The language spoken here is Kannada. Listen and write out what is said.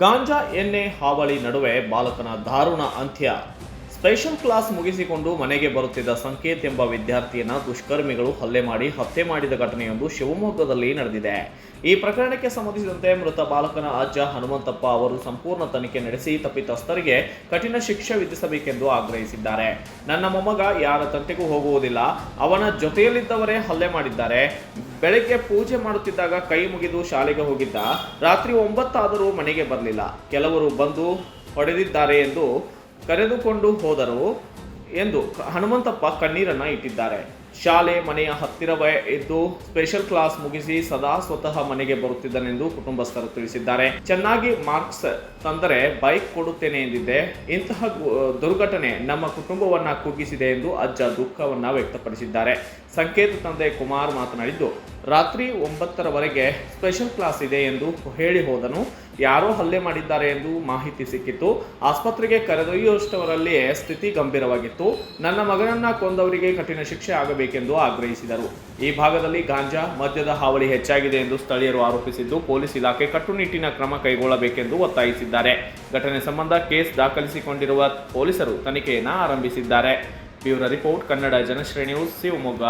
ಗಾಂಜಾ ಎಣ್ಣೆ ಹಾವಳಿ ನಡುವೆ ಬಾಲಕನ ದಾರುಣ ಅಂತ್ಯ. ಸ್ಪೆಷಲ್ ಕ್ಲಾಸ್ ಮುಗಿಸಿಕೊಂಡು ಮನೆಗೆ ಬರುತ್ತಿದ್ದ ಸಂಕೇತ್ ಎಂಬ ವಿದ್ಯಾರ್ಥಿಯನ್ನ ದುಷ್ಕರ್ಮಿಗಳು ಹತ್ಯೆ ಮಾಡಿದ ಘಟನೆಯೊಂದು ಶಿವಮೊಗ್ಗದಲ್ಲಿ ನಡೆದಿದೆ. ಈ ಪ್ರಕರಣಕ್ಕೆ ಸಂಬಂಧಿಸಿದಂತೆ ಮೃತ ಬಾಲಕನ ಅಜ್ಜ ಹನುಮಂತಪ್ಪ ಅವರು ಸಂಪೂರ್ಣ ತನಿಖೆ ನಡೆಸಿ ತಪ್ಪಿತಸ್ಥರಿಗೆ ಕಠಿಣ ಶಿಕ್ಷೆ ವಿಧಿಸಬೇಕೆಂದು ಆಗ್ರಹಿಸಿದ್ದಾರೆ. ನನ್ನ ಮೊಮ್ಮಗ ಯಾರ ತಂಟೆಗೂ ಹೋಗುವುದಿಲ್ಲ, ಅವನ ಜೊತೆಯಲ್ಲಿದ್ದವರೇ ಹಲ್ಲೆ ಮಾಡಿದ್ದಾರೆ. ಬೆಳಗ್ಗೆ ಪೂಜೆ ಮಾಡುತ್ತಿದ್ದಾಗ ಕೈ ಮುಗಿದು ಶಾಲೆಗೆ ಹೋಗಿದ್ದ. ರಾತ್ರಿ 9 ಆದರೂ ಮನೆಗೆ ಬರಲಿಲ್ಲ. ಕೆಲವರು ಬಂದು ಹೊಡೆದಿದ್ದಾರೆ ಎಂದು ಕರೆದುಕೊಂಡು ಹೋದರು ಎಂದು ಹನುಮಂತಪ್ಪ ಕಣ್ಣೀರನ್ನ ಇಟ್ಟಿದ್ದಾರೆ. ಶಾಲೆ ಮನೆಯ ಹತ್ತಿರವೇ ಇದ್ದು ಸ್ಪೆಷಲ್ ಕ್ಲಾಸ್ ಮುಗಿಸಿ ಸದಾ ಸ್ವತಃ ಮನೆಗೆ ಬರುತ್ತಿದ್ದನೆಂದು ಕುಟುಂಬಸ್ಥರು ತಿಳಿಸಿದ್ದಾರೆ. ಚೆನ್ನಾಗಿ ಮಾರ್ಕ್ಸ್ ತಂದರೆ ಬೈಕ್ ಕೊಡುತ್ತೇನೆ ಎಂದಿದ್ದೆ. ಇಂತಹ ದುರ್ಘಟನೆ ನಮ್ಮ ಕುಟುಂಬವನ್ನ ಕುಗ್ಗಿಸಿದೆ ಎಂದು ಅಜ್ಜ ದುಃಖವನ್ನ ವ್ಯಕ್ತಪಡಿಸಿದ್ದಾರೆ. ಸಂಕೇತ್ ತಂದೆ ಕುಮಾರ್ ಮಾತನಾಡಿದ್ದು, ರಾತ್ರಿ 9ರವರೆಗೆ ಸ್ಪೆಷಲ್ ಕ್ಲಾಸ್ ಇದೆ ಎಂದು ಹೇಳಿ ಹೋದನು. ಯಾರೋ ಹಲ್ಲೆ ಮಾಡಿದ್ದಾರೆ ಎಂದು ಮಾಹಿತಿ ಸಿಕ್ಕಿತ್ತು. ಆಸ್ಪತ್ರೆಗೆ ಕರೆದೊಯ್ಯುವಷ್ಟರಲ್ಲಿಯೇ ಸ್ಥಿತಿ ಗಂಭೀರವಾಗಿತ್ತು. ನನ್ನ ಮಗನನ್ನ ಕೊಂದವರಿಗೆ ಕಠಿಣ ಶಿಕ್ಷೆ ಆಗಬೇಕೆಂದು ಆಗ್ರಹಿಸಿದರು. ಈ ಭಾಗದಲ್ಲಿ ಗಾಂಜಾ ಮದ್ಯದ ಹಾವಳಿ ಹೆಚ್ಚಾಗಿದೆ ಎಂದು ಸ್ಥಳೀಯರು ಆರೋಪಿಸಿದ್ದು, ಪೊಲೀಸ್ ಇಲಾಖೆ ಕಟ್ಟುನಿಟ್ಟಿನ ಕ್ರಮ ಕೈಗೊಳ್ಳಬೇಕೆಂದು ಒತ್ತಾಯಿಸಿದ್ದಾರೆ. ಘಟನೆ ಸಂಬಂಧ ಕೇಸ್ ದಾಖಲಿಸಿಕೊಂಡಿರುವ ಪೊಲೀಸರು ತನಿಖೆಯನ್ನು ಆರಂಭಿಸಿದ್ದಾರೆ. Bureau report, Kannada Janashree news, Shivamogga.